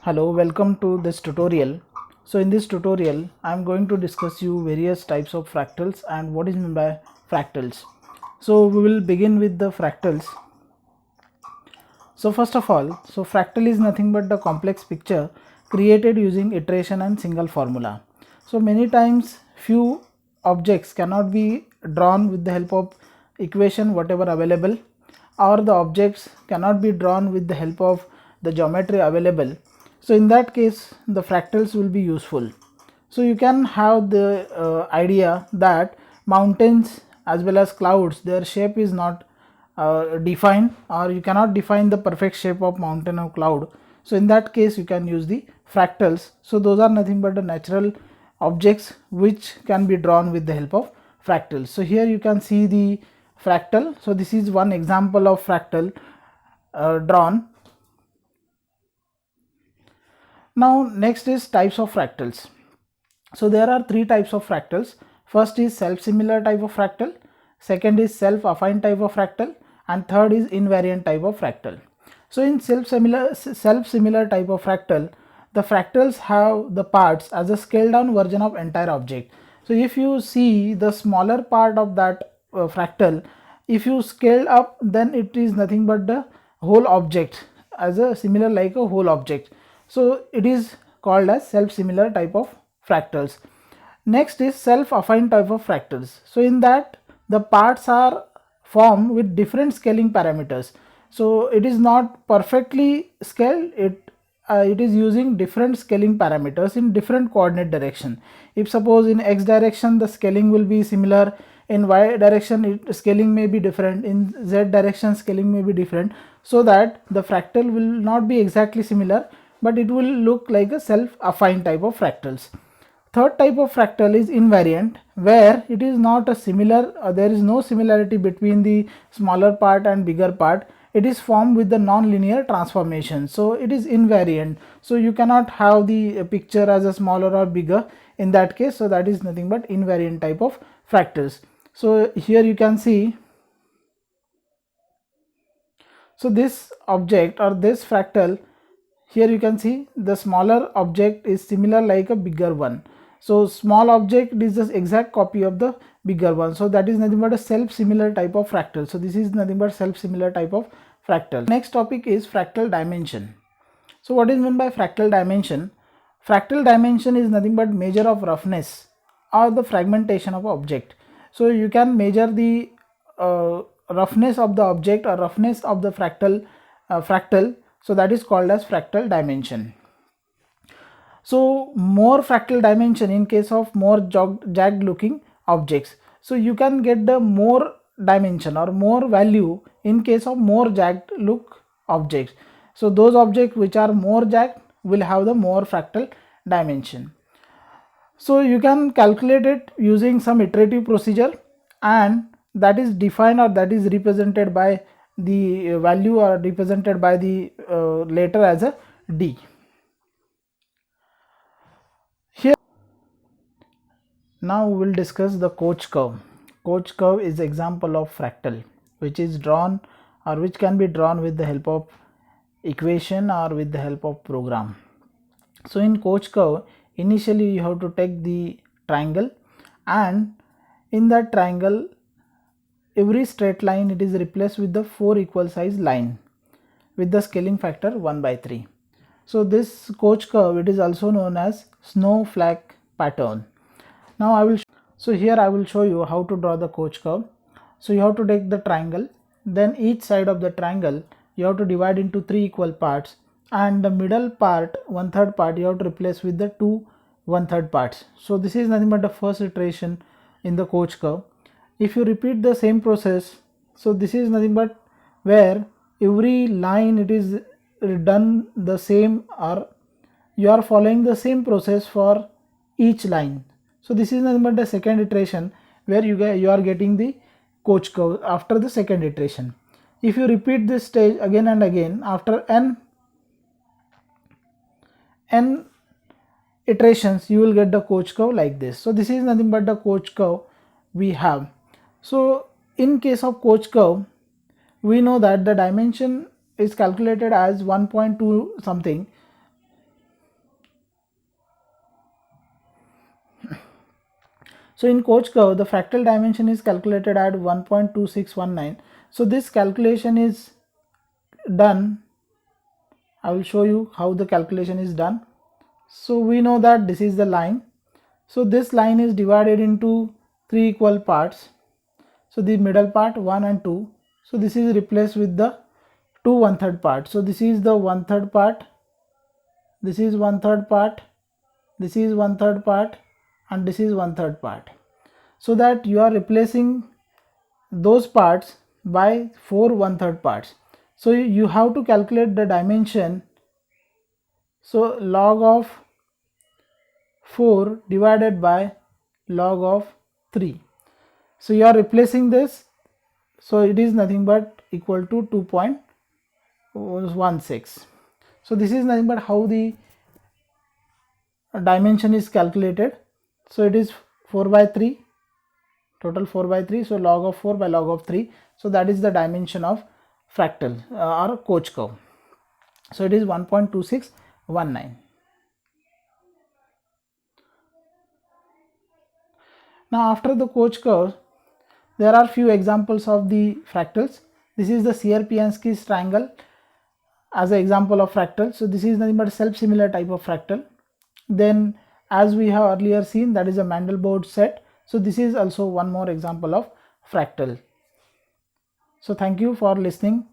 Hello, welcome to this tutorial. So in this tutorial I am going to discuss you various types of fractals and what is meant by fractals. So we will begin with the fractals. So first of all, fractal is nothing but the complex picture created using iteration and single formula. So many times few objects cannot be drawn with the help of equation whatever available, or the objects cannot be drawn with the help of the geometry available. So in that case the fractals will be useful. So you can have the idea that mountains as well as clouds, their shape is not defined, or you cannot define the perfect shape of mountain or cloud. So in that case you can use the fractals. So those are nothing but the natural objects which can be drawn with the help of fractals. So here you can see the fractal. So this is one example of fractal drawn. Now next is types of fractals. So there are three types of fractals. First is self-similar type of fractal, second is self-affine type of fractal, and third is invariant type of fractal. So in self-similar type of fractal, the fractals have the parts as a scaled down version of entire object. So if you see the smaller part of that fractal, if you scale up, then it is nothing but the whole object, as a similar like a whole object. So it is called as self-similar type of fractals. Next is self-affine type of fractals. So in that the parts are formed with different scaling parameters. So it is not perfectly scaled, it is using different scaling parameters in different coordinate direction. If suppose in x direction the scaling will be similar, in y direction scaling may be different, in z direction scaling may be different, so that the fractal will not be exactly similar, but it will look like a self-affine type of fractals. Third type of fractal is invariant, where it is not a similar, there is no similarity between the smaller part and bigger part. It is formed with the non-linear transformation, so it is invariant. So you cannot have the picture as a smaller or bigger in that case. So that is nothing but invariant type of fractals. So here you can see, so this object or this fractal, here you can see the smaller object is similar like a bigger one. So small object is the exact copy of the bigger one. So that is nothing but a self-similar type of fractal. So this is nothing but self-similar type of fractal. Next topic is fractal dimension. So what is meant by fractal dimension? Fractal dimension is nothing but measure of roughness or the fragmentation of object. So you can measure the roughness of the object or roughness of the fractal. So that is called as fractal dimension. So more fractal dimension in case of more jagged looking objects. So you can get the more dimension or more value in case of more jagged look objects. So those objects which are more jagged will have the more fractal dimension. So you can calculate it using some iterative procedure, and that is defined or that is represented by the value or represented by the letter as a D. Here now we will discuss the Koch curve. Koch curve is example of fractal which is drawn or which can be drawn with the help of equation or with the help of program. So in Koch curve, initially you have to take the triangle, and in that triangle every straight line it is replaced with the 4 equal size line with the scaling factor 1/3. So this Koch curve, it is also known as snowflake pattern. Now here I will show you how to draw the Koch curve. So you have to take the triangle, then each side of the triangle you have to divide into 3 equal parts, and the middle part, 1/3 part, you have to replace with the 2 1/3 parts. So this is nothing but the first iteration in the Koch curve. If you repeat the same process, so this is nothing but where every line it is done the same, or you are following the same process for each line. So this is nothing but the second iteration where you are getting the Koch curve after the second iteration. If you repeat this stage again and again, after n iterations you will get the Koch curve like this. So this is nothing but the Koch curve we have. So in case of Koch curve, we know that the dimension is calculated as 1.2 something, So in Koch curve, the fractal dimension is calculated at 1.2619. So this calculation is done. I will show you how the calculation is done. So we know that this is the line. So this line is divided into 3 equal parts. So the middle part 1 and 2. So this is replaced with the 2 1/3 part. So this is the 1/3 part. This is 1/3 part. This is 1/3 part, and this is 1/3 part. So that you are replacing those parts by 4 1/3 parts. So you have to calculate the dimension. So log of 4 divided by log of 3. So you are replacing this, so it is nothing but equal to 2.16. So this is nothing but how the dimension is calculated. So it is 4 by 3, total 4 by 3, so log of 4 by log of 3. So that is the dimension of fractal or Koch curve. So it is 1.2619. Now after the Koch curve, there are few examples of the fractals. This is the Sierpinski's triangle as an example of fractal. So this is nothing but self-similar type of fractal. Then as we have earlier seen, that is a Mandelbrot set. So this is also one more example of fractal. So thank you for listening.